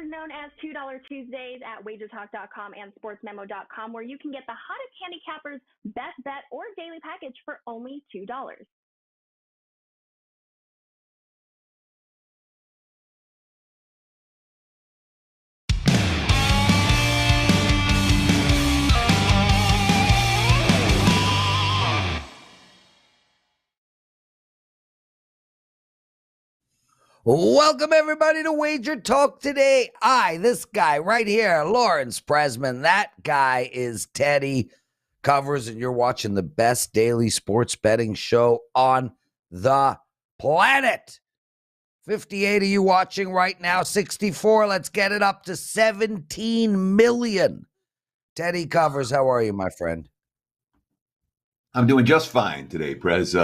known as $2 Tuesdays at WagerTalk.com and SportsMemo.com, where you can get the hottest handicappers best bet or daily package for only $2. Welcome, everybody, to Wager Talk Today. This guy right here, Lawrence Presman. That guy is Teddy Covers, and you're watching the best daily sports betting show on the planet. 58 of you watching right now, 64. Let's get it up to 17 million. Teddy Covers, how are you, my friend? I'm doing just fine today, Prez.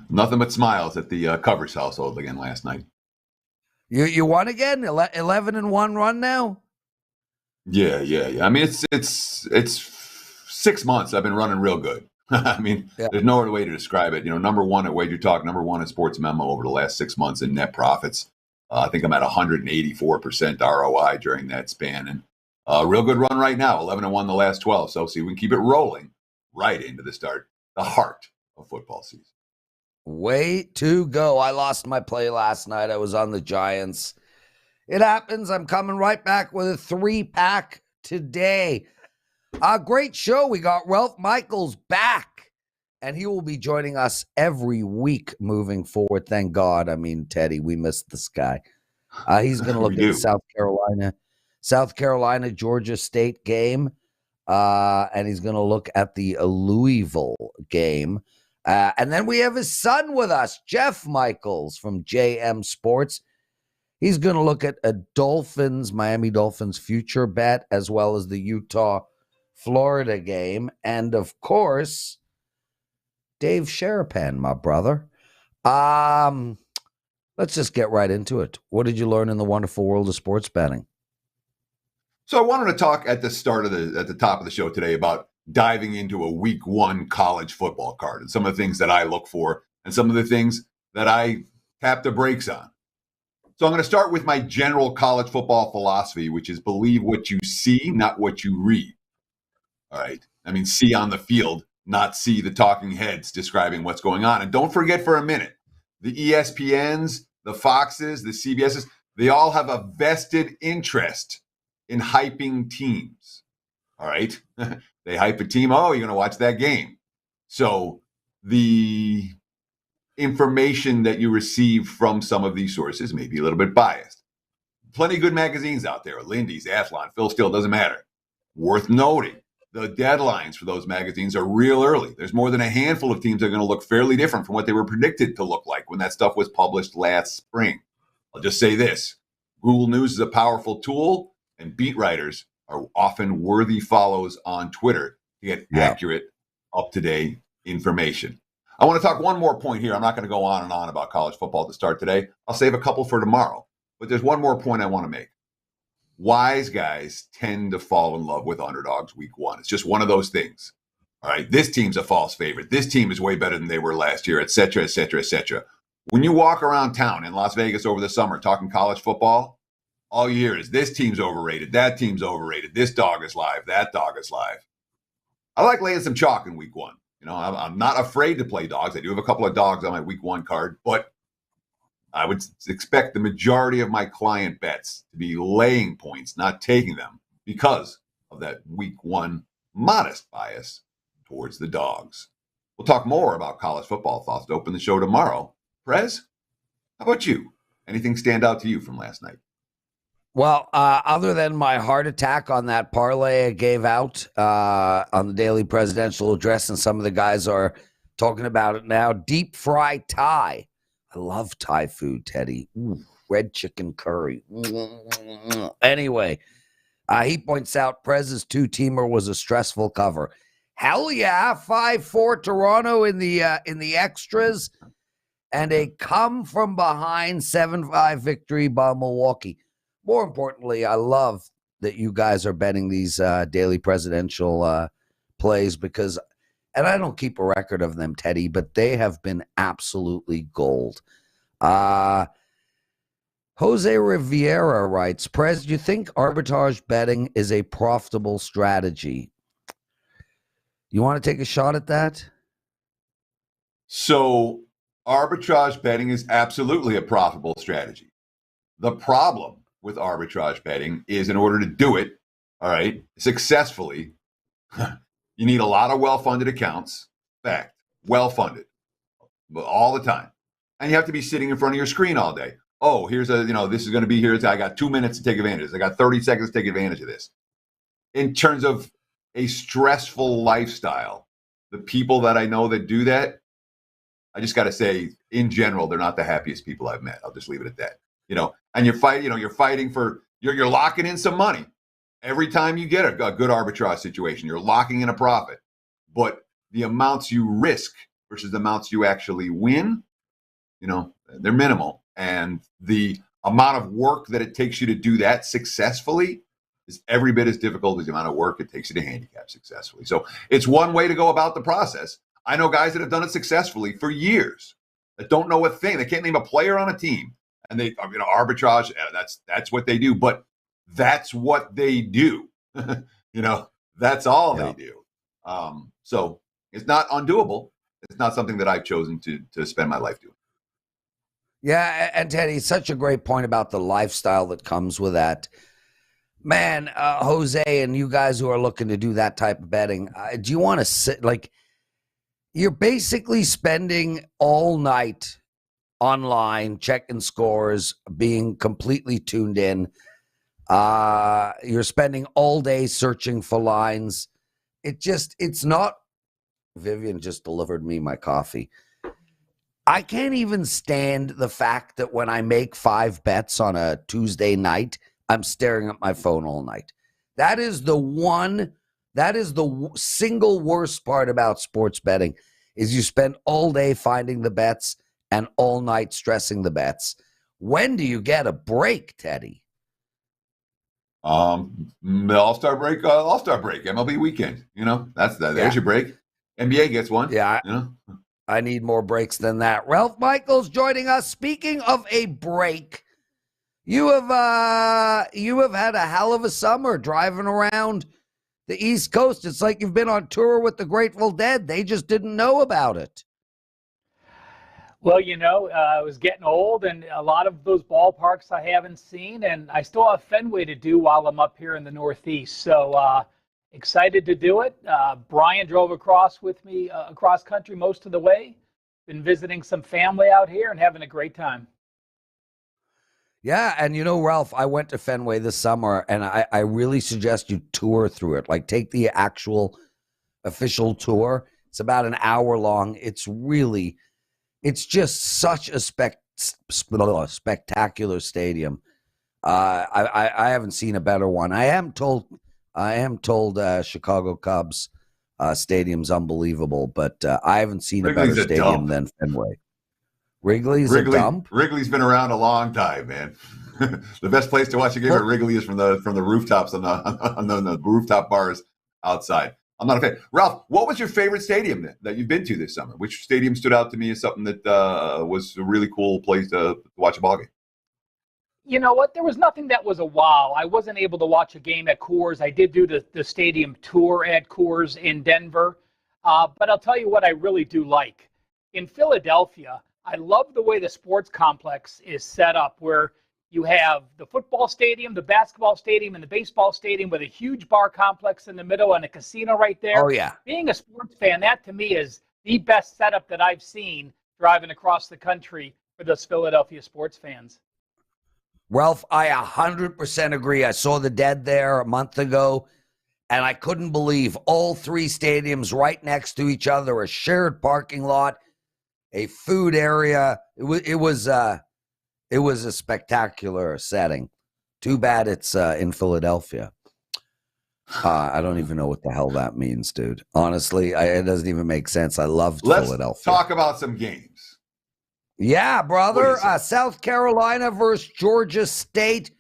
Nothing but smiles at the Covers household again last night. You won again? 11-1 run now? Yeah. I mean, it's 6 months I've been running real good. I mean, There's no other way to describe it. You know, number one at Wager Talk, number one at Sports Memo over the last 6 months in net profits. I think I'm at 184% ROI during that span, and a real good run right now. 11-1 the last 12. So see, we can keep it rolling right into the heart of football season. Way to go. I lost my play last night. I was on the Giants. It happens. I'm coming right back with a 3-pack today. A great show. We got Ralph Michaels back, and he will be joining us every week moving forward. Thank God. I mean, Teddy, we missed this guy. He's going to look at the South Carolina, Georgia State game, and he's going to look at the Louisville game. And then we have his son with us, Jeff Michaels from JM Sports. He's going to look at a Miami Dolphins future bet, as well as the Utah-Florida game. And, of course, Dave Sharapan, my brother. Let's just get right into it. What did you learn in the wonderful world of sports betting? So I wanted to talk at the top of the show today about diving into a week one college football card and some of the things that I look for and some of the things that I tap the brakes on. So I'm going to start with my general college football philosophy, which is believe what you see, not what you read. All right. I mean, see on the field, not see the talking heads describing what's going on. And don't forget for a minute, the ESPNs, the Foxes, the CBSs, they all have a vested interest in hyping teams. All right. They hype a team. Oh, you're going to watch that game. So the information that you receive from some of these sources may be a little bit biased. Plenty of good magazines out there. Lindy's, Athlon, Phil Steele, doesn't matter. Worth noting, the deadlines for those magazines are real early. There's more than a handful of teams that are going to look fairly different from what they were predicted to look like when that stuff was published last spring. I'll just say this. Google News is a powerful tool, and beat writers are often worthy follows on Twitter to get accurate, up-to-date information. I want to talk one more point here. I'm not going to go on and on about college football to start today. I'll save a couple for tomorrow. But there's one more point I want to make. Wise guys tend to fall in love with underdogs week one. It's just one of those things. All right, this team's a false favorite. This team is way better than they were last year, et cetera, et cetera, et cetera. When you walk around town in Las Vegas over the summer talking college football, all you hear is this team's overrated, that team's overrated, this dog is live, that dog is live. I like laying some chalk in week one. You know, I'm not afraid to play dogs. I do have a couple of dogs on my week one card, but I would expect the majority of my client bets to be laying points, not taking them, because of that week one modest bias towards the dogs. We'll talk more about college football thoughts to open the show tomorrow. Prez, how about you? Anything stand out to you from last night? Well, other than my heart attack on that parlay I gave out on the daily presidential address, and some of the guys are talking about it now, deep fried Thai. I love Thai food, Teddy. Ooh, red chicken curry. Anyway, he points out Prez's two-teamer was a stressful cover. Hell yeah, 5-4 Toronto in the extras, and a come-from-behind 7-5 victory by Milwaukee. More importantly, I love that you guys are betting these daily presidential plays because, and I don't keep a record of them, Teddy, but they have been absolutely gold. Jose Riviera writes, Prez, do you think arbitrage betting is a profitable strategy? You want to take a shot at that? So arbitrage betting is absolutely a profitable strategy. The problem with arbitrage betting is in order to do it, all right, successfully, you need a lot of well-funded accounts. Fact, well-funded, but all the time. And you have to be sitting in front of your screen all day. Oh, here's this is going to be here. I got 2 minutes to take advantage of this. I got 30 seconds to take advantage of this. In terms of a stressful lifestyle, the people that I know that do that, I just got to say, in general, they're not the happiest people I've met. I'll just leave it at that. And you're fighting for, you're locking in some money. Every time you get a good arbitrage situation, you're locking in a profit. But the amounts you risk versus the amounts you actually win, they're minimal. And the amount of work that it takes you to do that successfully is every bit as difficult as the amount of work it takes you to handicap successfully. So it's one way to go about the process. I know guys that have done it successfully for years that don't know a thing. They can't name a player on a team. And they, arbitrage, that's what they do. But that's what they do. That's all they do. So it's not undoable. It's not something that I've chosen to spend my life doing. Yeah, and Teddy, such a great point about the lifestyle that comes with that. Man, Jose and you guys who are looking to do that type of betting, do you want to sit, you're basically spending all night online, checking scores, being completely tuned in. You're spending all day searching for lines. It's not. Vivian just delivered me my coffee. I can't even stand the fact that when I make 5 bets on a Tuesday night, I'm staring at my phone all night. That is the single worst part about sports betting is you spend all day finding the bets and all night stressing the bets. When do you get a break, Teddy? All-Star break, MLB weekend. There's your break. NBA gets one. Yeah. I need more breaks than that. Ralph Michaels joining us. Speaking of a break, you have had a hell of a summer driving around the East Coast. It's like you've been on tour with the Grateful Dead. They just didn't know about it. Well, I was getting old, and a lot of those ballparks I haven't seen, and I still have Fenway to do while I'm up here in the Northeast. So excited to do it. Brian drove across with me across country most of the way. Been visiting some family out here and having a great time. Yeah, and Ralph, I went to Fenway this summer, and I really suggest you tour through it. Take the actual official tour. It's about an hour long. It's just such a spectacular stadium. I haven't seen a better one. I am told Chicago Cubs stadium's unbelievable, but I haven't seen a better stadium than Fenway. Wrigley's a dump? Wrigley's been around a long time, man. The best place to watch a game at Wrigley is from the rooftops on the rooftop bars outside. I'm not a fan. Ralph, what was your favorite stadium that you've been to this summer? Which stadium stood out to me as something that was a really cool place to watch a ball game? You know what? There was nothing that was a wow. I wasn't able to watch a game at Coors. I did do the stadium tour at Coors in Denver. But I'll tell you what I really do like. In Philadelphia, I love the way the sports complex is set up, where you have the football stadium, the basketball stadium, and the baseball stadium with a huge bar complex in the middle and a casino right there. Oh, yeah. Being a sports fan, that to me is the best setup that I've seen driving across the country for those Philadelphia sports fans. Ralph, I 100% agree. I saw the Dead there a month ago, and I couldn't believe all 3 stadiums right next to each other, a shared parking lot, a food area. It was a spectacular setting. Too bad it's in Philadelphia. I don't even know what the hell that means, dude. Honestly, it doesn't even make sense. I loved Philadelphia. Let's talk about some games. Yeah, brother. South Carolina versus Georgia State.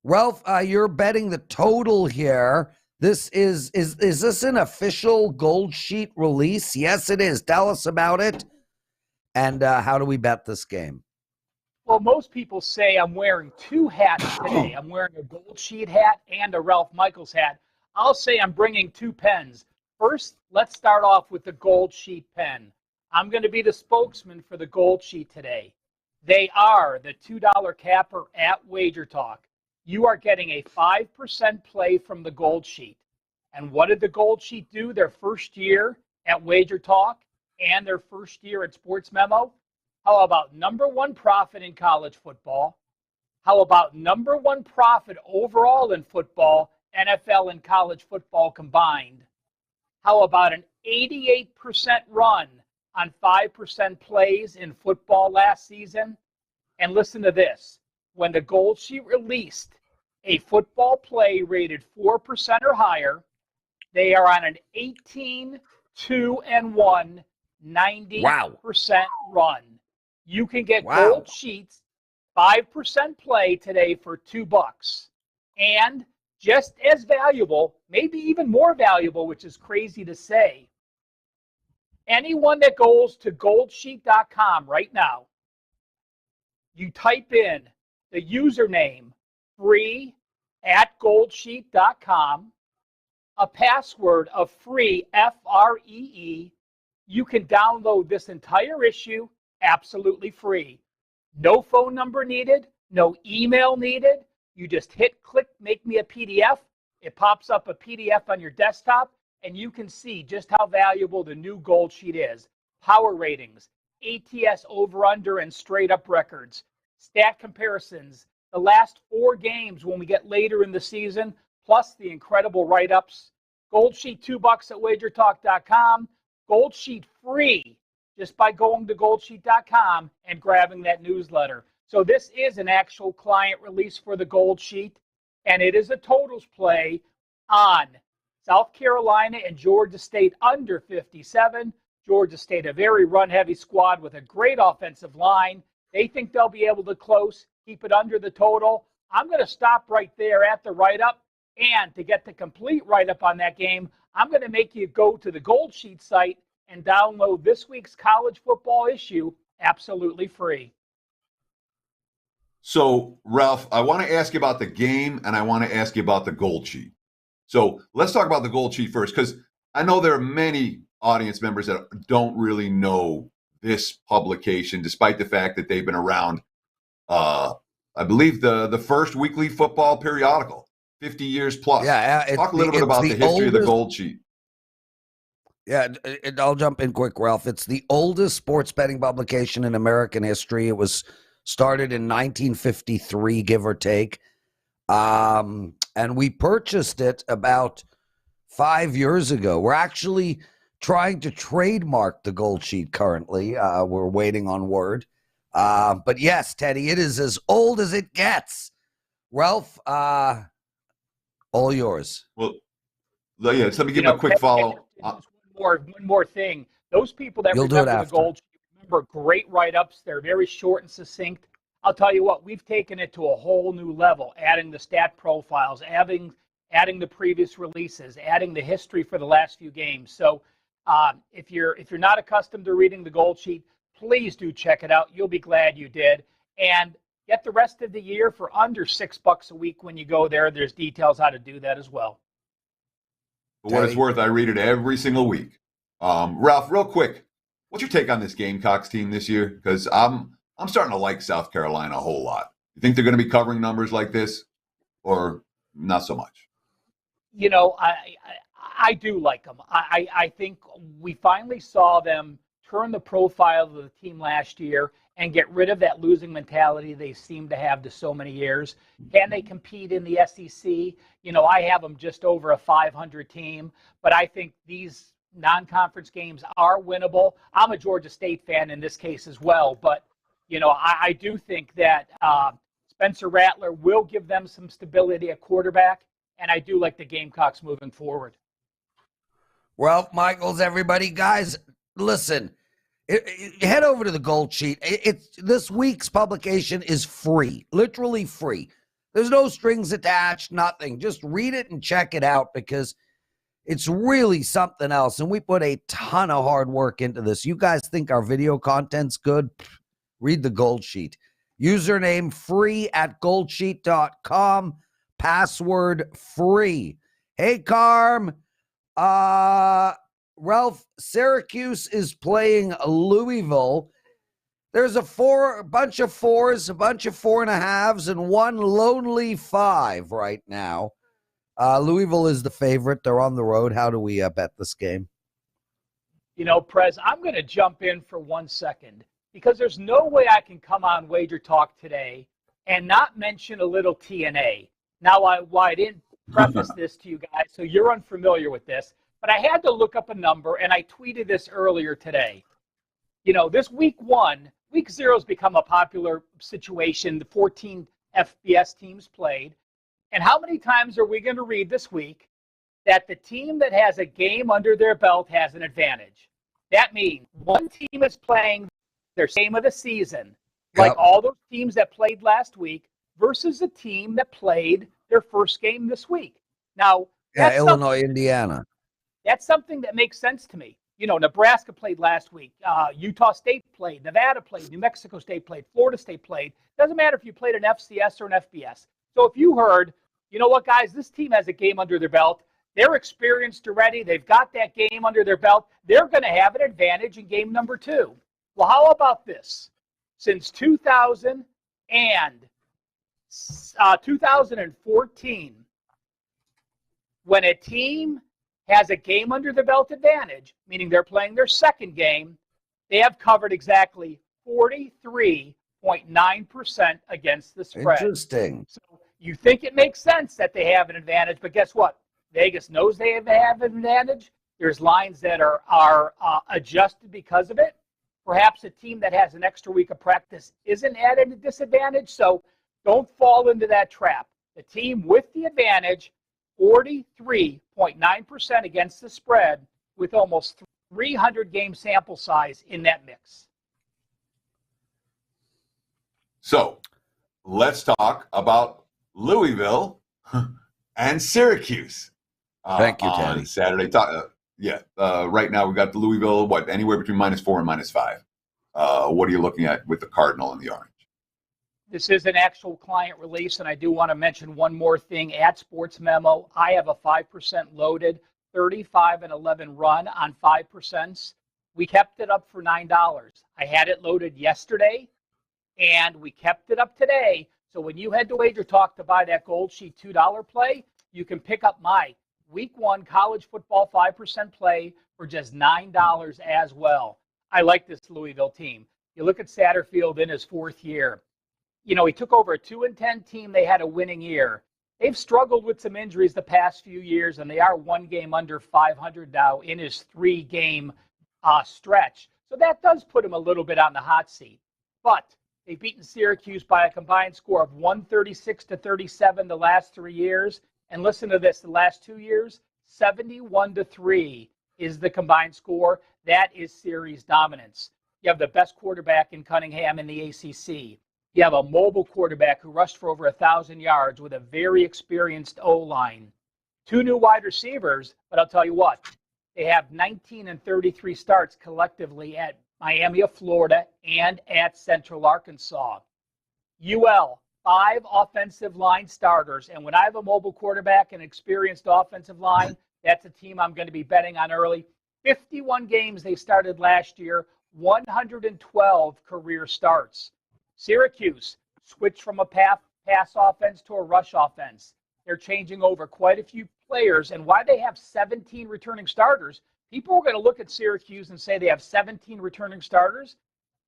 Ralph, you're betting the total here. This is this an official Gold Sheet release? Yes, it is. Tell us about it. And how do we bet this game? Well, most people say I'm wearing two hats today. I'm wearing a Gold Sheet hat and a Ralph Michaels hat. I'll say I'm bringing two pens. First, let's start off with the Gold Sheet pen. I'm going to be the spokesman for the Gold Sheet today. They are the $2 capper at WagerTalk. You are getting a 5% play from the Gold Sheet. And what did the Gold Sheet do their first year at WagerTalk and their first year at Sports Memo? How about number one profit in college football? How about number one profit overall in football, NFL and college football combined? How about an 88% run on 5% plays in football last season? And listen to this. When the Gold Sheet released a football play rated 4% or higher, they are on an 18-2-1, 90% run. You can get Gold Sheets 5% play today for $2. And just as valuable, maybe even more valuable, which is crazy to say, anyone that goes to goldsheet.com right now, you type in the username free at goldsheet.com, a password of free, F-R-E-E, you can download this entire issue absolutely free. No phone number needed, no email needed. You just hit click, make me a PDF. It pops up a PDF on your desktop, and you can see just how valuable the new Gold Sheet is. Power ratings, ATS over-under and straight-up records, stat comparisons, the last 4 games when we get later in the season, plus the incredible write-ups. Gold Sheet $2 at WagerTalk.com. Gold Sheet free just by going to goldsheet.com and grabbing that newsletter. So this is an actual client release for the Gold Sheet, and it is a totals play on South Carolina and Georgia State under 57. Georgia State, a very run-heavy squad with a great offensive line. They think they'll be able to keep it under the total. I'm going to stop right there at the write-up, and to get the complete write-up on that game, I'm going to make you go to the Gold Sheet site and download this week's college football issue absolutely free. So, Ralph, I want to ask you about the game, and I want to ask you about the Gold Sheet. So let's talk about the Gold Sheet first, because I know there are many audience members that don't really know this publication, despite the fact that they've been around, I believe, the first weekly football periodical, 50 years plus. Yeah, talk a little bit about the history of the Gold Sheet. Yeah, I'll jump in quick, Ralph. It's the oldest sports betting publication in American history. It was started in 1953, give or take. And we purchased it about 5 years ago. We're actually trying to trademark the Gold Sheet currently. We're waiting on word. But yes, Teddy, it is as old as it gets. Ralph, all yours. Well, yeah, so let me give a quick follow. One more thing. Those people that remember the Gold Sheet remember great write-ups. They're very short and succinct. I'll tell you what, we've taken it to a whole new level, adding the stat profiles, adding the previous releases, adding the history for the last few games. So if you're not accustomed to reading the Gold Sheet, please do check it out. You'll be glad you did. And get the rest of the year for under $6 a week when you go there. There's details how to do that as well. For what it's worth, I read it every single week. Ralph, real quick, what's your take on this Gamecocks team this year? Because I'm starting to like South Carolina a whole lot. You think they're going to be covering numbers like this, or not so much? You know, I do like them. I think we finally saw them turn the profile of the team last year and get rid of that losing mentality they seem to have to so many years. Can they compete in the SEC? You know, I have them just over a 500 team, but I think these non-conference games are winnable. I'm a Georgia State fan in this case as well, but, you know, I do think that Spencer Rattler will give them some stability at quarterback, and I do like the Gamecocks moving forward. Well, Michaels, everybody, guys, listen. Head over to the Gold Sheet. This week's publication is free, literally free. There's no strings attached, nothing. Just read it and check it out because it's really something else. And we put a ton of hard work into this. You guys think our video content's good? Read the Gold Sheet. Username free at goldsheet.com. Password free. Hey, Carm. Ralph, Syracuse is playing Louisville. There's a bunch of fours, a bunch of 4.5s, and one lonely 5 right now. Louisville is the favorite. They're on the road. How do we bet this game? You know, Prez, I'm going to jump in for 1 second because there's no way I can come on Wager Talk today and not mention a little TNA. Now, I didn't preface this to you guys, so you're unfamiliar with this, but I had to look up a number, and I tweeted this earlier today. You know, this week 0 has become a popular situation. The 14 FBS teams played. And how many times are we going to read this week that the team that has a game under their belt has an advantage? That means one team is playing their game of the season, like all those teams that played last week, versus a team that played their first game this week. Now, Illinois, Indiana. That's something that makes sense to me. You know, Nebraska played last week. Utah State played. Nevada played. New Mexico State played. Florida State played. Doesn't matter if you played an FCS or an FBS. So if you heard, you know what, guys, this team has a game under their belt. They're experienced already. They've got that game under their belt. They're going to have an advantage in game number 2. Well, how about this? Since 2014, when a team has a game under the belt advantage, meaning they're playing their second game, they have covered exactly 43.9% against the spread. Interesting. So you think it makes sense that they have an advantage, but guess what? Vegas knows they have an advantage. There's lines that are adjusted because of it. Perhaps a team that has an extra week of practice isn't at a disadvantage, so don't fall into that trap. The team with the advantage, 43.9% against the spread, with almost 300 game sample size in that mix. So let's talk about Louisville and Syracuse. Thank you, Teddy. On Saturday. Right now we've got the Louisville, anywhere between -4 and -5. What are you looking at with the Cardinal and the Orange? This is an actual client release, and I do want to mention one more thing. At Sports Memo, I have a 5% loaded 35-11 run on 5%. We kept it up for $9. I had it loaded yesterday, and we kept it up today. So when you head to Wager Talk to buy that Gold Sheet $2 play, you can pick up my Week 1 college football 5% play for just $9 as well. I like this Louisville team. You look at Satterfield in his 4th year. You know, he took over a 2-10 team. They had a winning year. They've struggled with some injuries the past few years, and they are 1 game under 500 now in his 3-game stretch. So that does put him a little bit on the hot seat. But they've beaten Syracuse by a combined score of 136-37 the last 3 years. And listen to this, the last 2 years, 71-3 is the combined score. That is series dominance. You have the best quarterback in Cunningham in the ACC. You have a mobile quarterback who rushed for over 1,000 yards with a very experienced O-line. 2 new wide receivers, but I'll tell you what, they have 19 and 33 starts collectively at Miami of Florida and at Central Arkansas. UL, 5 offensive line starters, and when I have a mobile quarterback and experienced offensive line, that's a team I'm going to be betting on early. 51 games they started last year, 112 career starts. Syracuse switched from a pass offense to a rush offense. They're changing over quite a few players, and why they have 17 returning starters, people are going to look at Syracuse and say they have 17 returning starters,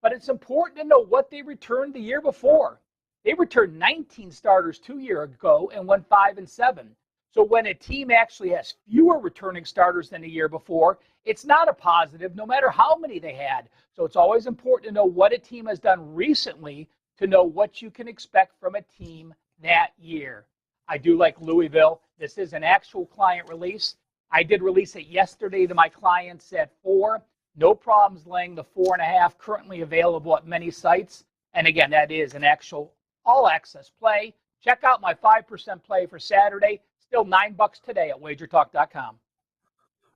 but it's important to know what they returned the year before. They returned 19 starters 2 years ago and went 5-7. So when a team actually has fewer returning starters than the year before, it's not a positive no matter how many they had. So it's always important to know what a team has done recently to know what you can expect from a team that year. I do like Louisville. This is an actual client release. I did release it yesterday to my clients at 4. No problems laying the 4.5, currently available at many sites. And again, that is an actual all-access play. Check out my 5% play for Saturday. Still $9 today at WagerTalk.com.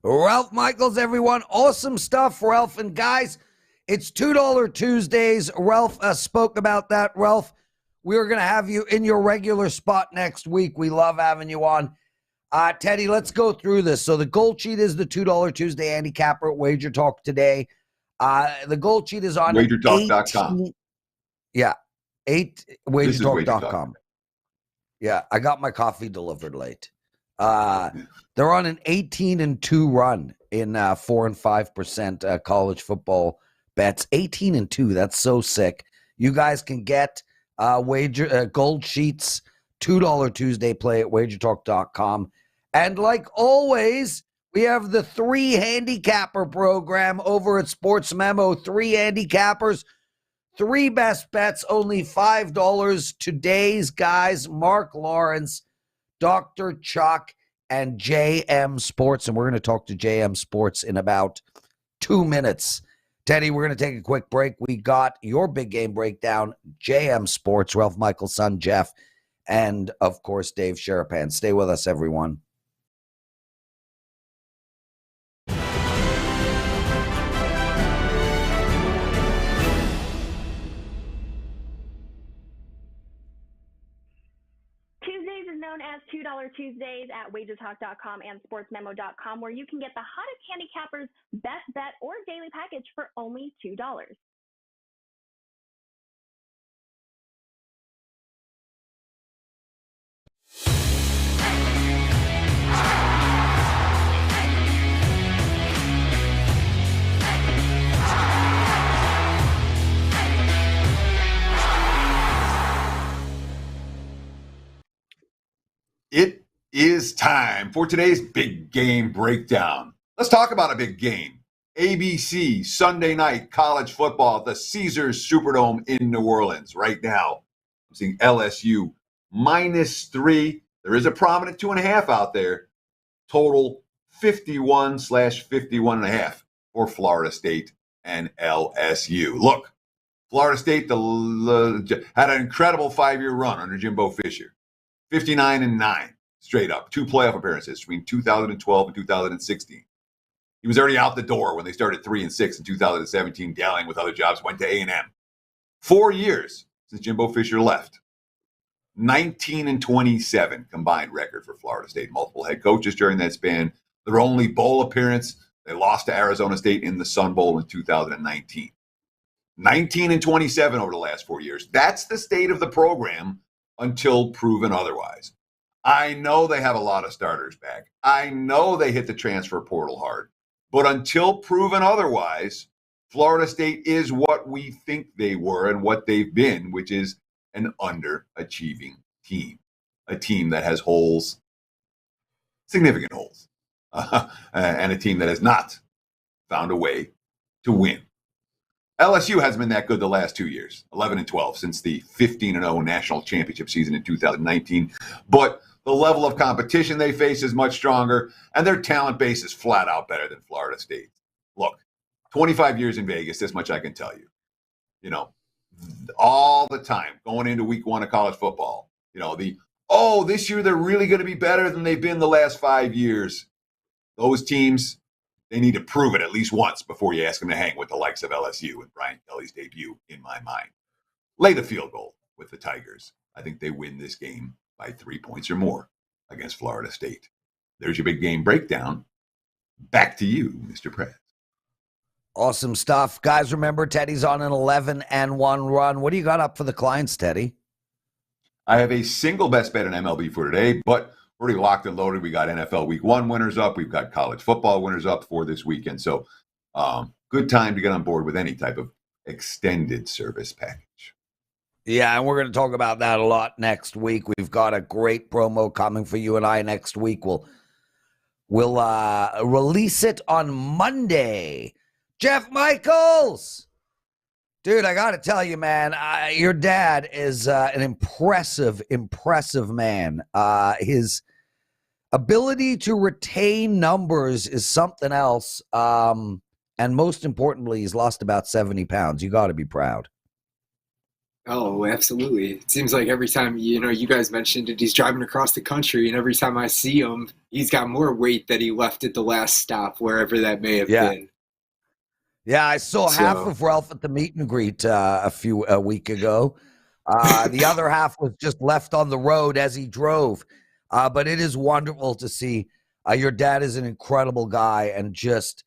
Ralph Michaels, everyone. Awesome stuff, Ralph. And guys, It's $2 Tuesdays. Ralph spoke about that. Ralph, we're going to have you in your regular spot next week. We love having you on. Teddy, let's go through this. So the gold sheet is the $2 Tuesday handicapper at WagerTalk Today. The gold sheet is on WagerTalk.com. Yeah, WagerTalk.com. WagerTalk. Yeah, I got my coffee delivered late. They're on an 18-2 run in 4 and 5% college football bets. 18-2. That's so sick. You guys can get gold sheets $2 Tuesday play at WagerTalk.com. And like always, we have the 3 handicapper program over at Sports Memo. 3 handicappers, 3 best bets, only $5. Today's guys, Mark Lawrence, Dr. Chuck, and JM Sports. And we're going to talk to JM Sports in about 2 minutes. Teddy, we're going to take a quick break. We got your big game breakdown, JM Sports, Ralph Michael's son, Jeff, and, of course, Dave Sharapan. Stay with us, everyone. Tuesdays is known as $2 Tuesdays at WagerTalk.com and SportsMemo.com, where you can get the hottest handicappers best bet or daily package for only $2. It is time for today's big game breakdown. Let's talk about a big game. ABC Sunday night college football at the Caesars Superdome in New Orleans. Right now, I'm seeing LSU -3. There is a prominent 2.5 out there. Total 51/51.5 for Florida State and LSU. Look, Florida State had an incredible 5-year run under Jimbo Fisher. 59-9 straight up. 2 playoff appearances between 2012 and 2016. He was already out the door when they started 3-6 in 2017, dallying with other jobs, went to A&M. 4 years since Jimbo Fisher left. 19-27 combined record for Florida State. Multiple head coaches during that span. Their only bowl appearance, they lost to Arizona State in the Sun Bowl in 2019. 19-27 over the last 4 years. That's the state of the program until proven otherwise. I know they have a lot of starters back. I know they hit the transfer portal hard. But until proven otherwise, Florida State is what we think they were and what they've been, which is an underachieving team. A team that has holes, significant holes, and a team that has not found a way to win. LSU hasn't been that good the last 2 years, 11-12 since the 15-0 national championship season in 2019. But the level of competition they face is much stronger, and their talent base is flat out better than Florida State. Look, 25 years in Vegas, this much I can tell you. You know, all the time going into week 1 of college football, you know, this year they're really going to be better than they've been the last 5 years. Those teams, they need to prove it at least once before you ask them to hang with the likes of LSU and Brian Kelly's debut, in my mind. Lay the field goal with the Tigers. I think they win this game by 3 points or more against Florida State. There's your big game breakdown. Back to you, Mr. Prez. Awesome stuff. Guys, remember, Teddy's on an 11-1 run. What do you got up for the clients, Teddy? I have a single best bet in MLB for today, but already locked and loaded. We got NFL Week 1 winners up. We've got college football winners up for this weekend. So good time to get on board with any type of extended service package. Yeah, and we're going to talk about that a lot next week. We've got a great promo coming for you and I next week. We'll release it on Monday. Jeff Michaels! Dude, I got to tell you, man, your dad is an impressive man. His ability to retain numbers is something else. And most importantly, he's lost about 70 pounds. You got to be proud. Oh, absolutely. It seems like every time, you guys mentioned it, he's driving across the country, and every time I see him, he's got more weight that he left at the last stop, wherever that may have been. Yeah, I saw half of Ralph at the meet and greet a week ago. The other half was just left on the road as he drove. But it is wonderful to see. Your dad is an incredible guy and just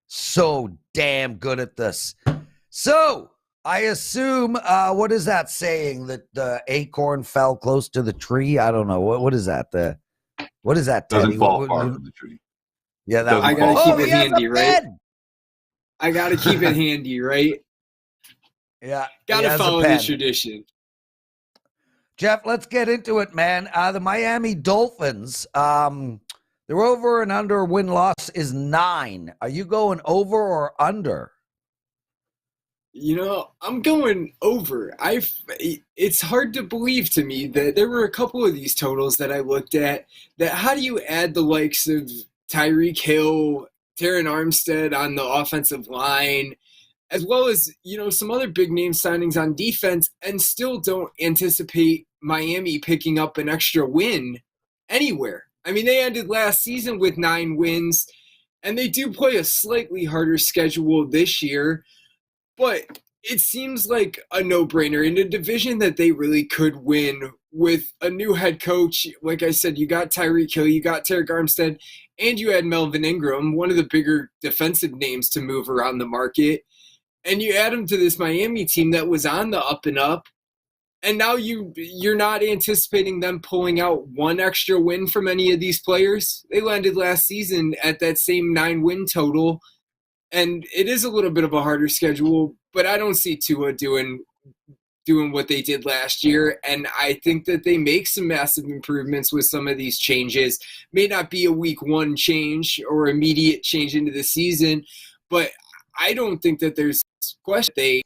so damn good at this. So I assume, what is that saying, that the acorn fell close to the tree? I don't know. What is that? What is that, Teddy? Doesn't fall far from the tree. Yeah, that I gotta keep it handy, right? I gotta keep it handy, right? Yeah. Gotta follow the tradition. Jeff, let's get into it, man. The Miami Dolphins, their over and under win-loss is 9. Are you going over or under? I'm going over. It's hard to believe to me that there were a couple of these totals that I looked at that how do you add the likes of Tyreek Hill, Terran Armstead on the offensive line, as well as, some other big name signings on defense, and still don't anticipate Miami picking up an extra win anywhere. I mean, they ended last season with 9 wins, and they do play a slightly harder schedule this year, but it seems like a no-brainer in a division that they really could win with a new head coach. Like I said, you got Tyreek Hill, you got Terran Armstead, and you had Melvin Ingram, one of the bigger defensive names to move around the market. And you add him to this Miami team that was on the up and up, and now you're not anticipating them pulling out one extra win from any of these players. They landed last season at that same 9-win total, and it is a little bit of a harder schedule, but I don't see Tua doing what they did last year, and I think that they make some massive improvements with some of these changes. May not be a week 1 change or immediate change into the season, but I don't think that there's question they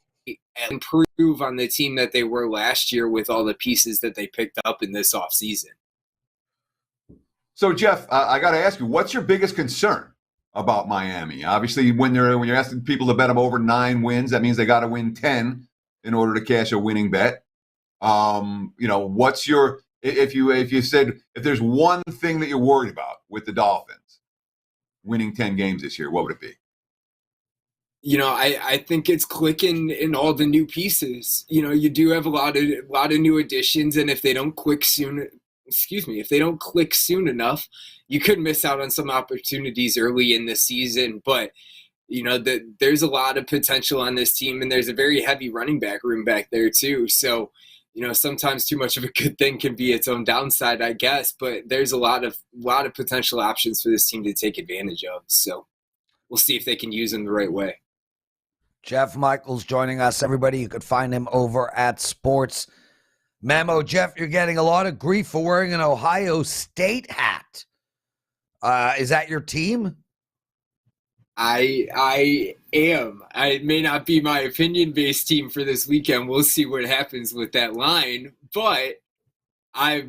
improve on the team that they were last year with all the pieces that they picked up in this offseason. So, Jeff, I got to ask you, what's your biggest concern about Miami? Obviously, when you're asking people to bet them over 9 wins, that means they got to win 10 in order to cash a winning bet. What's your if you said if there's one thing that you're worried about with the Dolphins winning 10 games this year, what would it be? I think it's clicking in all the new pieces. You do have a lot of new additions, and if they don't click soon enough, you could miss out on some opportunities early in the season. But there's a lot of potential on this team, and there's a very heavy running back room back there too. So sometimes too much of a good thing can be its own downside, I guess. But there's a lot of potential options for this team to take advantage of. So we'll see if they can use them the right way. Jeff Michaels joining us. Everybody, you could find him over at Sports Memo. Jeff, you're getting a lot of grief for wearing an Ohio State hat. Is that your team? I am. It may not be my opinion-based team for this weekend. We'll see what happens with that line. But I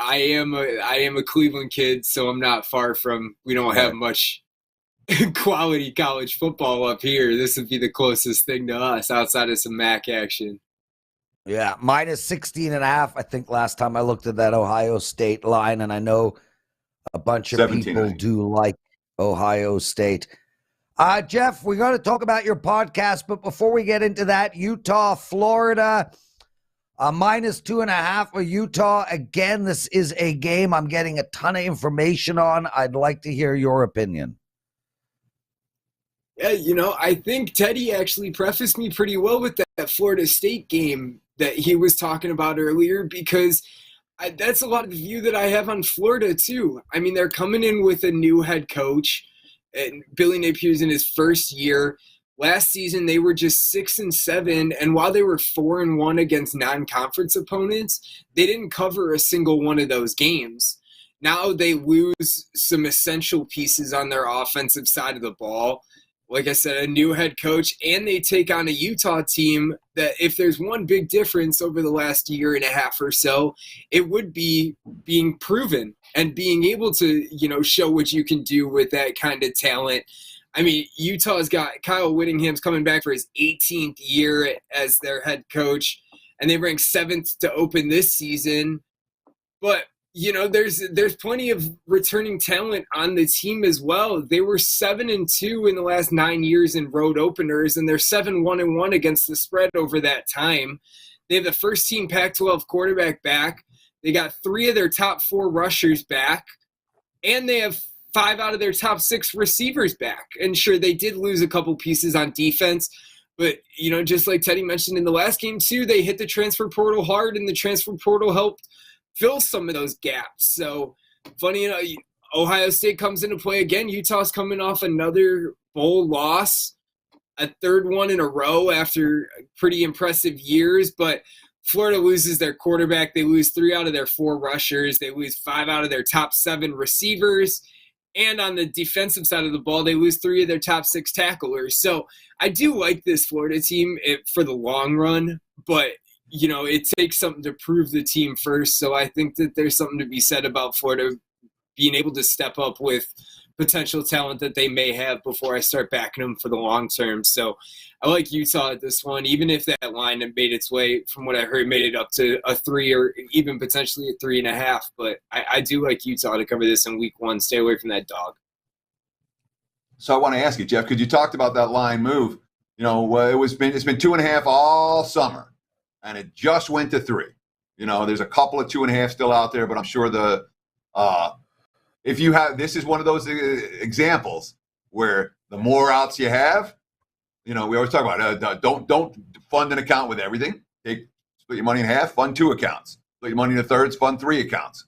am a Cleveland kid, so I'm not far from. We don't have much quality college football up here. This would be the closest thing to us outside of some MAC action. Yeah, minus 16.5. I think last time I looked at that Ohio State line, and I know a bunch of people do like Ohio State. Jeff, we're going to talk about your podcast, but before we get into that, Utah, Florida, minus 2.5 for Utah. Again, this is a game I'm getting a ton of information on. I'd like to hear your opinion. Yeah, I think Teddy actually prefaced me pretty well with that Florida State game that he was talking about earlier, because that's a lot of the view that I have on Florida too. I mean, they're coming in with a new head coach, and Billy Napier's in his first year. Last season, they were just 6-7, and while they were 4-1 against non-conference opponents, they didn't cover a single one of those games. Now they lose some essential pieces on their offensive side of the ball. Like I said, a new head coach, and they take on a Utah team that, if there's one big difference over the last year and a half or so, it would be being proven and being able to, show what you can do with that kind of talent. I mean, Utah's got Kyle Whittingham's coming back for his 18th year as their head coach, and they ranked 7th to open this season. But there's plenty of returning talent on the team as well. They were 7-2 in the last 9 years in road openers, and they're 7-1-1 against the spread over that time. They have the first team Pac-12 quarterback back. They got 3 of their top 4 rushers back, and they have 5 out of their top 6 receivers back. And sure, they did lose a couple pieces on defense, but just like Teddy mentioned in the last game too, they hit the transfer portal hard, and the transfer portal helped fill some of those gaps. So funny enough, Ohio State comes into play again. Utah's coming off another bowl loss, a third one in a row after pretty impressive years. But Florida loses their quarterback. They lose 3 out of their 4 rushers. They lose 5 out of their top 7 receivers. And on the defensive side of the ball, they lose 3 of their top 6 tacklers. So I do like this Florida team for the long run, but it takes something to prove the team first. So I think that there's something to be said about Florida being able to step up with potential talent that they may have before I start backing them for the long term. So I like Utah at this one, even if that line had made its way, from what I heard, made it up to a 3 or even potentially a 3.5. But I do like Utah to cover this in week 1. Stay away from that dog. So I want to ask you, Jeff, because you talked about that line move. It's been 2.5 all summer, and it just went to 3. There's a couple of 2.5 still out there, but I'm sure if you have, this is one of those examples where the more outs you have, we always talk about don't fund an account with everything. Split your money in half, fund 2 accounts. Split your money into thirds, fund 3 accounts.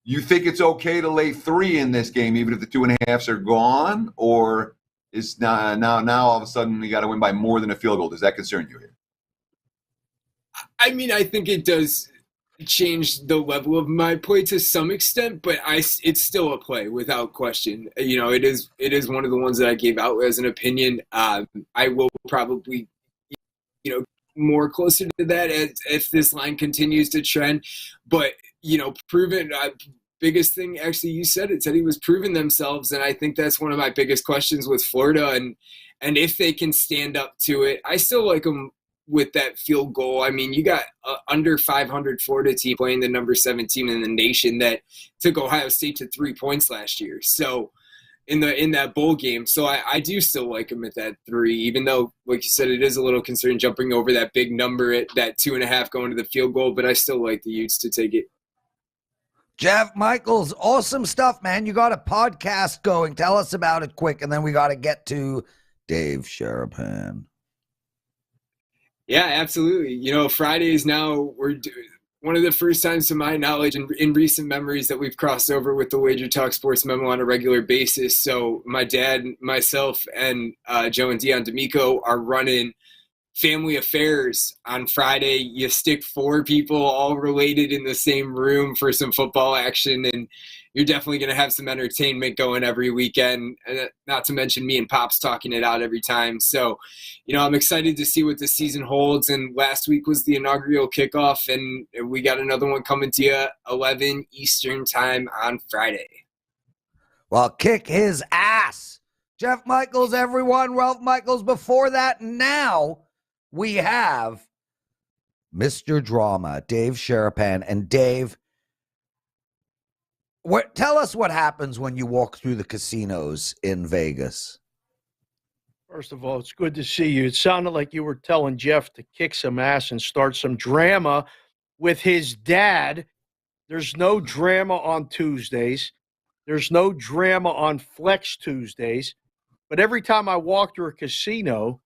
You think it's okay to lay 3 in this game, even if the 2.5s are gone, or is now all of a sudden you got to win by more than a field goal? Does that concern you here? I mean, I think it does change the level of my play to some extent, but it's still a play without question. It is one of the ones that I gave out as an opinion. I will probably, more closer to that if this line continues to trend. But proven. Biggest thing, actually, you said it, Teddy, was proving themselves, and I think that's one of my biggest questions with Florida. And if they can stand up to it, I still like them with that field goal. I mean, you got under 500 Florida team playing the number 7 team in the nation that took Ohio State to 3 points last year. So in that bowl game. So I do still like them at that 3, even though, like you said, it is a little concerned jumping over that big number at that 2.5 going to the field goal, but I still like the Utes to take it. Jeff Michaels, awesome stuff, man. You got a podcast going. Tell us about it quick, and then we got to get to Dave Sharapan. Yeah, absolutely. Fridays now, we're one of the first times to my knowledge and in recent memories that we've crossed over with the WagerTalk Sports Memo on a regular basis. So my dad, myself, and Joe and Dion D'Amico are running Family Affairs on Friday. You stick 4 people all related in the same room for some football action, and you're definitely going to have some entertainment going every weekend, not to mention me and Pops talking it out every time. So, I'm excited to see what the season holds. And last week was the inaugural kickoff, and we got another one coming to you 11 Eastern time on Friday. Well, kick his ass. Jeff Michaels, everyone. Ralph Michaels. Before that, now we have Mr. Drama, Dave Sharapan. And Dave, tell us what happens when you walk through the casinos in Vegas. First of all, it's good to see you. It sounded like you were telling Jeff to kick some ass and start some drama with his dad. There's no drama on Tuesdays. There's no drama on Flex Tuesdays. But every time I walk through a casino,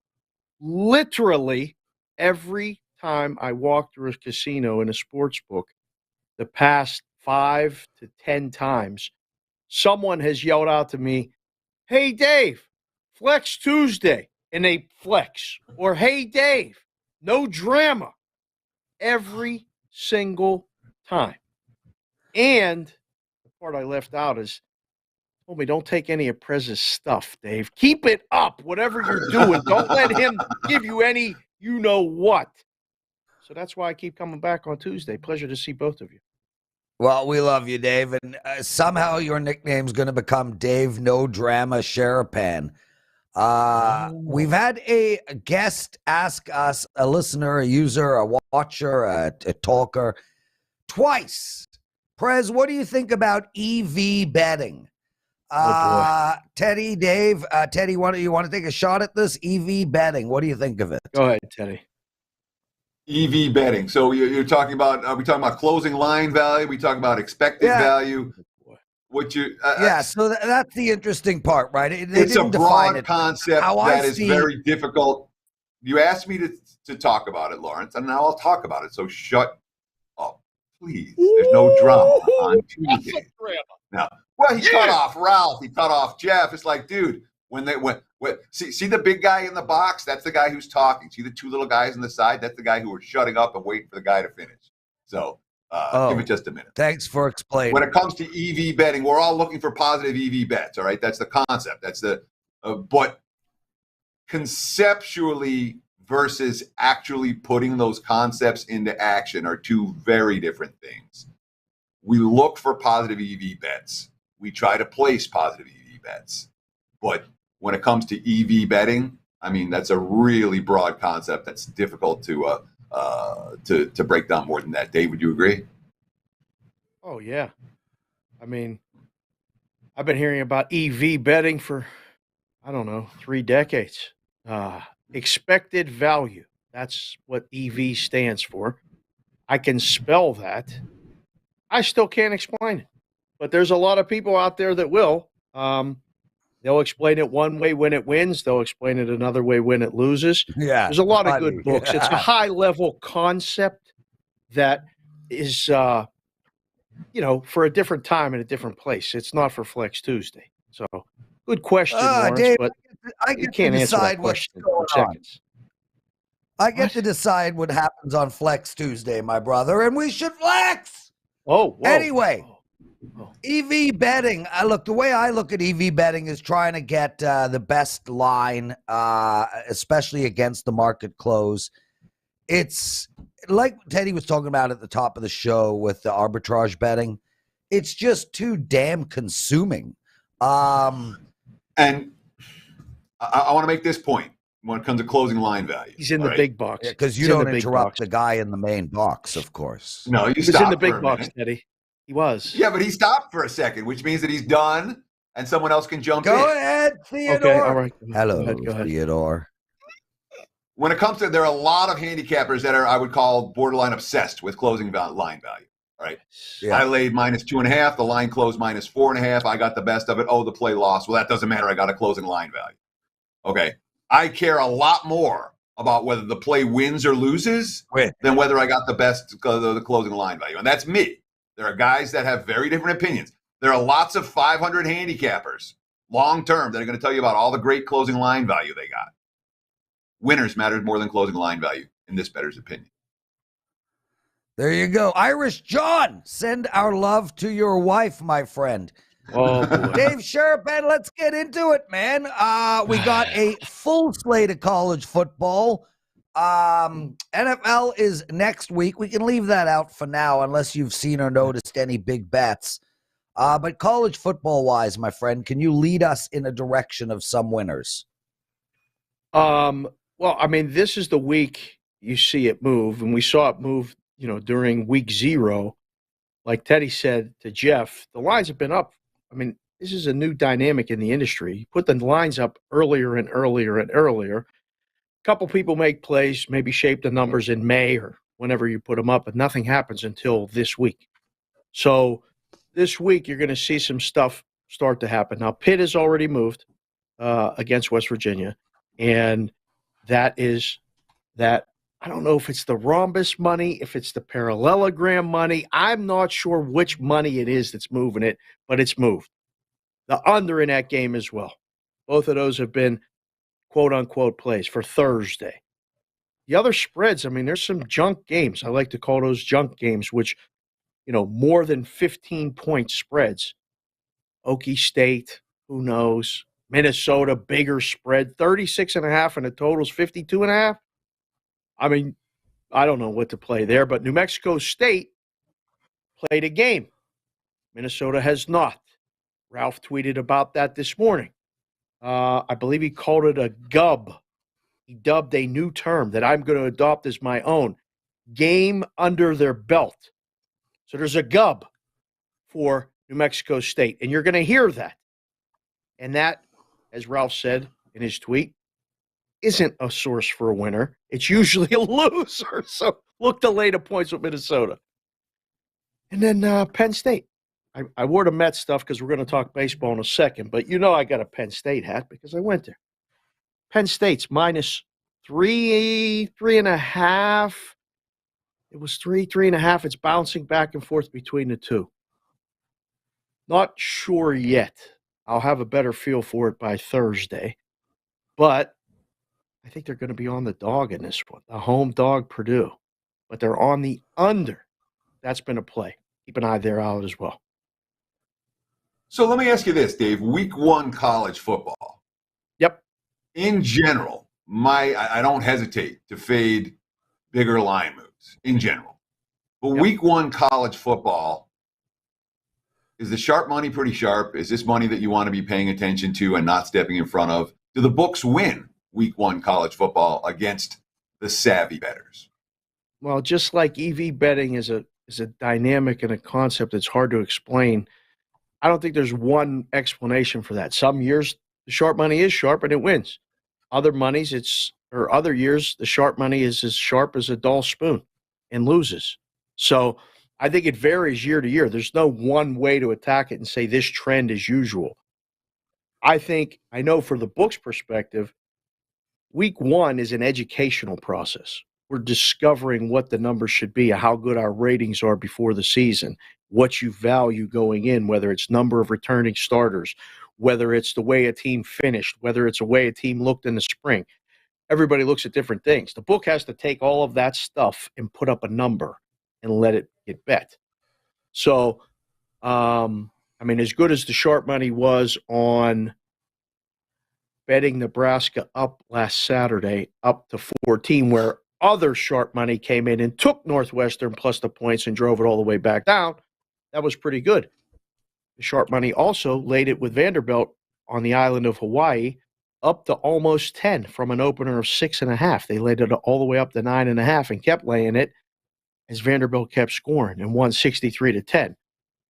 literally every time I walk through a casino in a sports book, the past 5 to 10 times, someone has yelled out to me, "Hey, Dave, Flex Tuesday," and they flex. Or, "Hey, Dave, no drama." Every single time. And the part I left out is, told me, don't take any of Prez's stuff, Dave. Keep it up, whatever you're doing. Don't let him give you any you-know-what. So that's why I keep coming back on Tuesday. Pleasure to see both of you. Well, we love you, Dave. And somehow your nickname's going to become Dave No Drama Sharapan. We've had a guest ask us, a listener, a user, a watcher, a talker, twice. Prez, what do you think about EV betting? Teddy, Dave, Teddy, you want to take a shot at this EV betting? What do you think of it? Go ahead, Teddy. EV betting. So you're talking about, are we talking about closing line value? Are we talking about expected value? So that's the interesting part, right? It's a broad concept that is very difficult. You asked me to talk about it, Lawrence, and now I'll talk about it. So shut up, please. There's no drama on Tuesday. Now, well, he cut off Ralph. He cut off Jeff. It's like, dude, when see the big guy in the box? That's the guy who's talking. See the two little guys on the side? That's the guy who are shutting up and waiting for the guy to finish. So give it just a minute. Thanks for explaining. When it comes to EV betting, we're all looking for positive EV bets. All right, that's the concept. That's but conceptually versus actually putting those concepts into action are two very different things. We look for positive EV bets. We try to place positive EV bets. But when it comes to EV betting, I mean, that's a really broad concept that's difficult to break down more than that. Dave, would you agree? Oh, yeah. I mean, I've been hearing about EV betting for, 3 decades. Expected value. That's what EV stands for. I can spell that. I still can't explain it. But there's a lot of people out there that will. They'll explain it one way when it wins. They'll explain it another way when it loses. Yeah, there's a lot of good books. It's a high-level concept that is, for a different time and a different place. It's not for Flex Tuesday. So, good question, Lawrence, Dave, but I get you can't to answer decide that what's question going in seconds. I get to decide what happens on Flex Tuesday, my brother, and we should flex. Oh, whoa. Anyway. EV betting. The way I look at EV betting is trying to get the best line, especially against the market close. It's like Teddy was talking about at the top of the show with the arbitrage betting. It's just too damn consuming. And I want to make this point when it comes to closing line value. He's in the big box. Because you don't interrupt the guy in the main box, of course. No, he's in the big box, Teddy. He was. Yeah, but he stopped for a second, which means that he's done and someone else can jump in. Go ahead, Theodore. Okay, all right. Hello, go ahead. Theodore. When it comes to, there are a lot of handicappers that are, I would call, borderline obsessed with closing line value. All right. Yeah. I laid -2.5. The line closed -4.5. I got the best of it. Oh, the play lost. Well, that doesn't matter. I got a closing line value. Okay. I care a lot more about whether the play wins or loses than whether I got the best the closing line value. And that's me. There are guys that have very different opinions. There are lots of 500 handicappers long-term that are going to tell you about all the great closing line value they got. Winners matter more than closing line value, in this bettor's opinion. There you go. Irish John, send our love to your wife, my friend. Oh, boy. Dave Sharapan, let's get into it, man. We got a full slate of college football. NFL is next week. We can leave that out for now unless you've seen or noticed any big bets. But college football-wise, my friend, can you lead us in a direction of some winners? Well, I mean, this is the week you see it move, and we saw it move, during week 0. Like Teddy said to Jeff, the lines have been up. I mean, this is a new dynamic in the industry. You put the lines up earlier and earlier and earlier. Couple people make plays, maybe shape the numbers in May or whenever you put them up, but nothing happens until this week. So this week you're going to see some stuff start to happen. Now, Pitt has already moved against West Virginia, and that is that. I don't know if it's the rhombus money, if it's the parallelogram money. I'm not sure which money it is that's moving it, but it's moved. The under in that game as well. Both of those have been quote-unquote plays for Thursday. The other spreads, I mean, there's some junk games. I like to call those junk games, which, more than 15-point spreads. Okie State, who knows? Minnesota, bigger spread, 36.5, and the total's 52.5. I mean, I don't know what to play there, but New Mexico State played a game. Minnesota has not. Ralph tweeted about that this morning. I believe he called it a gub. He dubbed a new term that I'm going to adopt as my own. Game under their belt. So there's a gub for New Mexico State, and you're going to hear that. And that, as Ralph said in his tweet, isn't a source for a winner. It's usually a loser. So look to lay the points with Minnesota. And then Penn State. I wore the Mets stuff because we're going to talk baseball in a second, but you know I got a Penn State hat because I went there. Penn State's minus 3.5. It was 3.5. It's bouncing back and forth between the two. Not sure yet. I'll have a better feel for it by Thursday. But I think they're going to be on the dog in this one. The home dog, Purdue. But they're on the under. That's been a play. Keep an eye there out as well. So let me ask you this, Dave. Week 1 college football. Yep. In general, I don't hesitate to fade bigger line moves in general. But Week 1 college football, is the sharp money pretty sharp? Is this money that you want to be paying attention to and not stepping in front of? Do the books win Week 1 college football against the savvy bettors? Well, just like EV betting is a dynamic and a concept that's hard to explain, I don't think there's one explanation for that. Some years the sharp money is sharp and it wins. Other years the sharp money is as sharp as a dull spoon and loses. So I think it varies year to year. There's no one way to attack it and say this trend is usual. I know for the book's perspective, Week 1 is an educational process. We're discovering what the numbers should be, how good our ratings are before the season, what you value going in, whether it's number of returning starters, whether it's the way a team finished, whether it's the way a team looked in the spring. Everybody looks at different things. The book has to take all of that stuff and put up a number and let it get bet. So, as good as the sharp money was on betting Nebraska up last Saturday, up to 14, where other sharp money came in and took Northwestern plus the points and drove it all the way back down, that was pretty good. The sharp money also laid it with Vanderbilt on the island of Hawaii up to almost 10 from an opener of 6.5. They laid it all the way up to 9.5 and kept laying it as Vanderbilt kept scoring and won 63-10.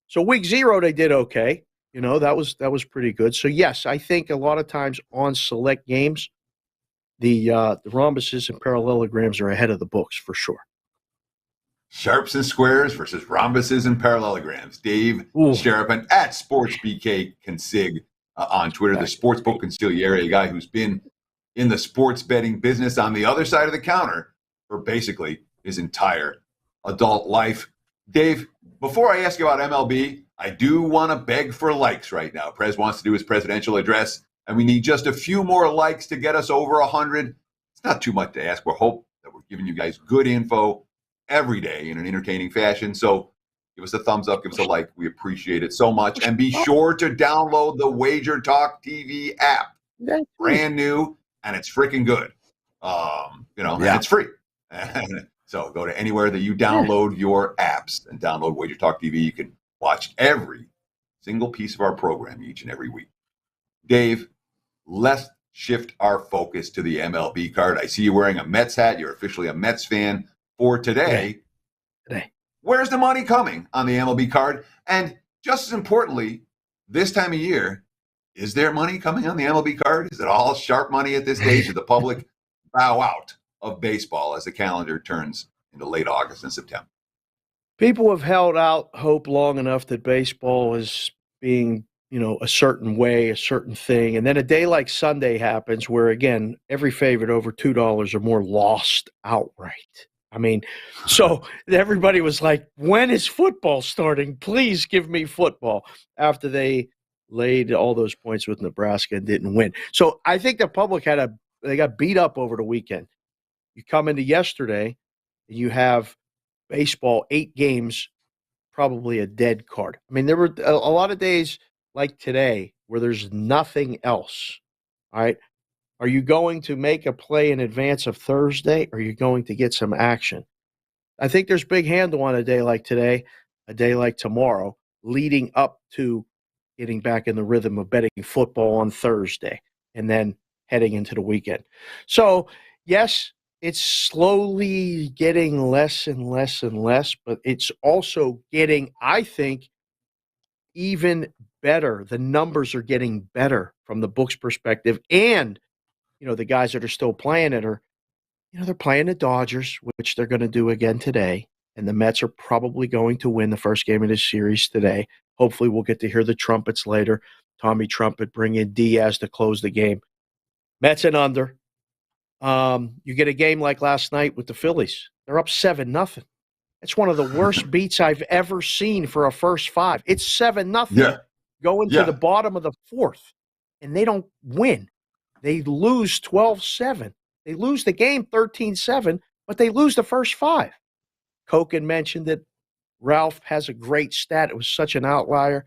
So week 0, they did okay. That was pretty good. So yes, I think a lot of times on select games, the rhombuses and parallelograms are ahead of the books for sure. Sharps and squares versus rhombuses and parallelograms. Dave Sharapan at SportsBK on Twitter, the Sportsbook Consigliere, a guy who's been in the sports betting business on the other side of the counter for basically his entire adult life. Dave, before I ask you about MLB, I do want to beg for likes right now. Prez wants to do his presidential address, and we need just a few more likes to get us over 100. It's not too much to ask. We hope that we're giving you guys good info every day in an entertaining fashion. So give us a thumbs up, give us a like. We appreciate it so much. And be sure to download the WagerTalk TV app. Brand new, and it's freaking good. And it's free. So go to anywhere that you download your apps and download WagerTalk TV. You can watch every single piece of our program each and every week. Dave, let's shift our focus to the MLB card. I see you wearing a Mets hat. You're officially a Mets fan for today. Where's the money coming on the MLB card? And just as importantly, this time of year, is there money coming on the MLB card? Is it all sharp money at this stage? Did the public bow out of baseball as the calendar turns into late August and September? People have held out hope long enough that baseball is being, a certain way, a certain thing. And then a day like Sunday happens where, again, every favorite over $2 or more lost outright. So everybody was like, when is football starting? Please give me football, after they laid all those points with Nebraska and didn't win. So I think the public they got beat up over the weekend. You come into yesterday and you have baseball, 8 games, probably a dead card. There were a lot of days like today where there's nothing else. All right. Are you going to make a play in advance of Thursday? Or are you going to get some action? I think there's big handle on a day like today, a day like tomorrow, leading up to getting back in the rhythm of betting football on Thursday and then heading into the weekend. So, yes, it's slowly getting less and less and less, but it's also getting, I think, even better. The numbers are getting better from the books perspective. And, the guys that are still playing it are, they're playing the Dodgers, which they're going to do again today. And the Mets are probably going to win the first game of this series today. Hopefully we'll get to hear the trumpets later. Tommy Trumpet, bring in Diaz to close the game. Mets and under. You get a game like last night with the Phillies. They're up 7-0. It's one of the worst beats I've ever seen for a first five. It's 7-0 going to the bottom of the fourth, and they don't win. They lose 12-7. They lose the game 13-7, but they lose the first five. Koken mentioned that Ralph has a great stat. It was such an outlier.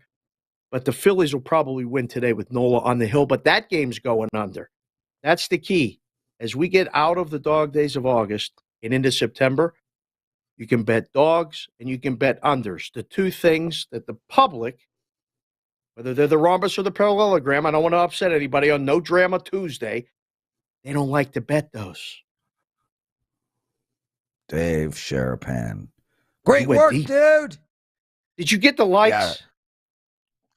But the Phillies will probably win today with Nola on the hill, but that game's going under. That's the key. As we get out of the dog days of August and into September, you can bet dogs and you can bet unders. The two things that the public, whether they're the rhombus or the parallelogram, I don't want to upset anybody on No Drama Tuesday, they don't like to bet those. Dave Sharapan. Great work, deep. dude. Did you get the likes?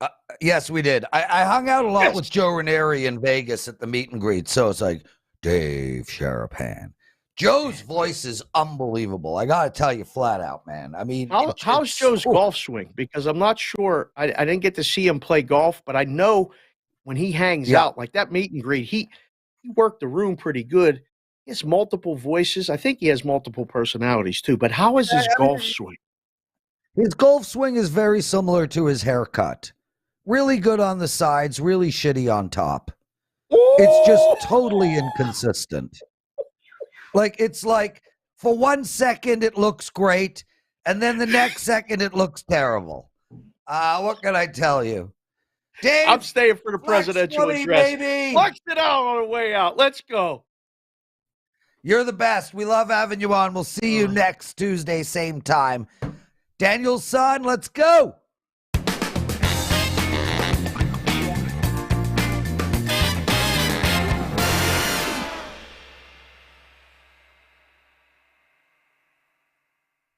Yeah. Yes, we did. I hung out a lot with Joe Ranieri in Vegas at the meet and greet. So it's like, Dave Sharapan. Joe's voice is unbelievable. I got to tell you flat out, man. I mean, how's Joe's golf swing? Because I'm not sure. I didn't get to see him play golf, but I know when he hangs out, like that meet and greet, he worked the room pretty good. He has multiple voices. I think he has multiple personalities too. But how is his golf swing? His golf swing is very similar to his haircut. Really good on the sides, really shitty on top. It's just totally inconsistent. It's like for 1 second it looks great, and then the next second it looks terrible. What can I tell you? Dave, I'm staying for the presidential address. Baby. Flex it out on the way out. Let's go. You're the best. We love having you on. We'll see you next Tuesday, same time. Daniel's son, let's go.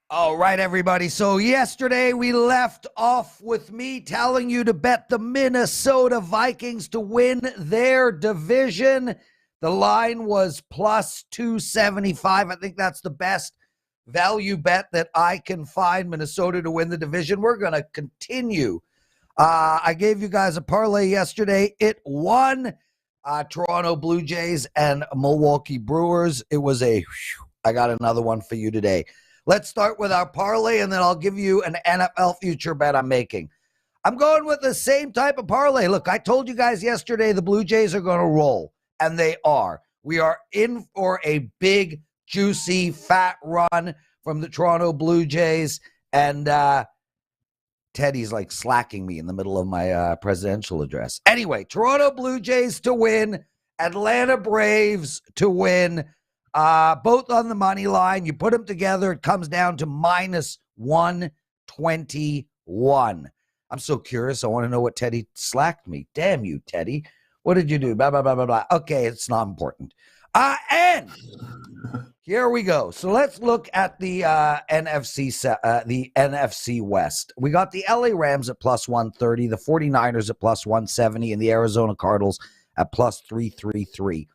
All right, everybody. So yesterday we left off with me telling you to bet the Minnesota Vikings to win their division. The line was plus 275. I think that's the best value bet that I can find, Minnesota to win the division. We're going to continue. I gave you guys a parlay yesterday. It won. Toronto Blue Jays and Milwaukee Brewers. It was I got another one for you today. Let's start with our parlay, and then I'll give you an NFL future bet I'm making. I'm going with the same type of parlay. Look, I told you guys yesterday the Blue Jays are going to roll, and they are. We are in for a big, juicy, fat run from the Toronto Blue Jays, and Teddy's like slacking me in the middle of my presidential address. Anyway, Toronto Blue Jays to win, Atlanta Braves to win. Both on the money line. You put them together, it comes down to minus 121. I'm so curious. I want to know what Teddy slacked me. Damn you, Teddy. What did you do? Blah, blah, blah, blah, blah. Okay, it's not important. And here we go. So let's look at the NFC West. We got the LA Rams at plus 130, the 49ers at plus 170, and the Arizona Cardinals at plus 333.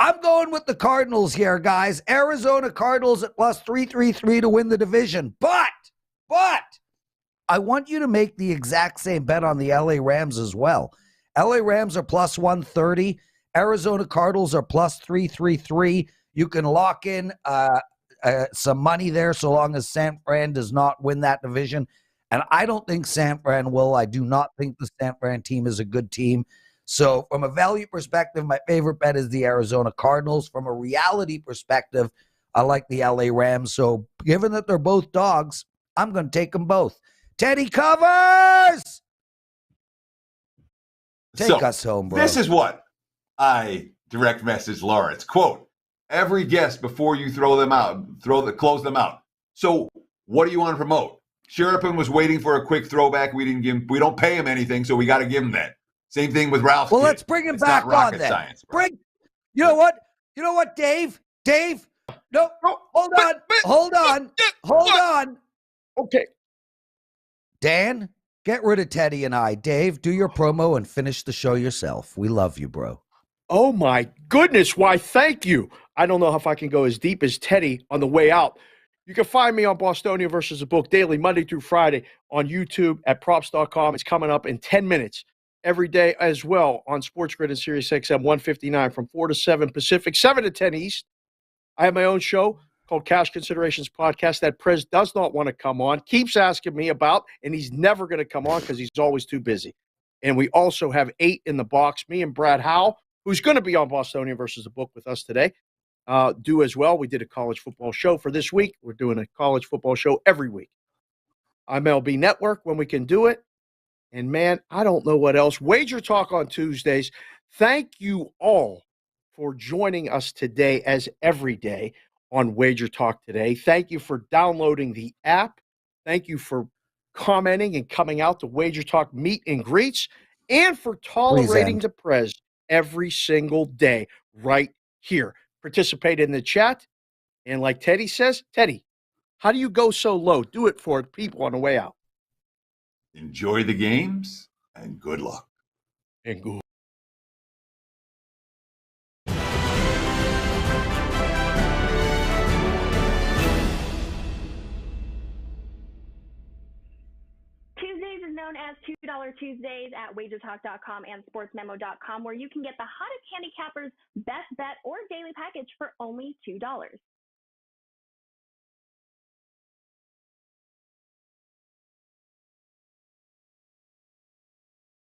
I'm going with the Cardinals here, guys. Arizona Cardinals at plus 333 to win the division. But I want you to make the exact same bet on the LA Rams as well. LA Rams are plus 130. Arizona Cardinals are plus 333. You can lock in some money there so long as San Fran does not win that division. And I don't think San Fran will. I do not think the San Fran team is a good team. So from a value perspective, my favorite bet is the Arizona Cardinals. From a reality perspective, I like the LA Rams. So given that they're both dogs, I'm going to take them both. Teddy covers! Take us home, bro. This is what I direct message Lawrence. Quote, every guest before you throw them out, close them out. So what do you want to promote? Sharapan was waiting for a quick throwback. We don't pay him anything, so we got to give him that. Same thing with Ralph. Well, let's bring him back on then. Science, you know what, Dave? Dave, No. Hold on. Okay. Dan, get rid of Teddy and I. Dave, do your promo and finish the show yourself. We love you, bro. Oh, my goodness. Why, thank you. I don't know if I can go as deep as Teddy on the way out. You can find me on Bostonia versus the Book daily, Monday through Friday on YouTube at props.com. It's coming up in 10 minutes every day as well on Sports Grid and Sirius XM 159 from 4 to 7 Pacific, 7 to 10 East. I have my own show called Cash Considerations Podcast that Prez does not want to come on, keeps asking me about, and he's never going to come on because he's always too busy. And we also have 8 in the box, me and Brad Howe, who's going to be on Bostonia versus the Book with us today, do as well. We did a college football show for this week. We're doing a college football show every week. MLB Network when we can do it. And, man, I don't know what else. Wager Talk on Tuesdays. Thank you all for joining us today as every day on Wager Talk Today. Thank you for downloading the app. Thank you for commenting and coming out to Wager Talk meet and greets and for tolerating the Prez every single day right here. Participate in the chat. And like Teddy says, Teddy, how do you go so low? Do it for people on the way out. Enjoy the games and good luck. And good. Tuesdays is known as $2 Tuesdays at WagerTalk.com and SportsMemo.com, where you can get the hottest handicappers, best bet, or daily package for only $2.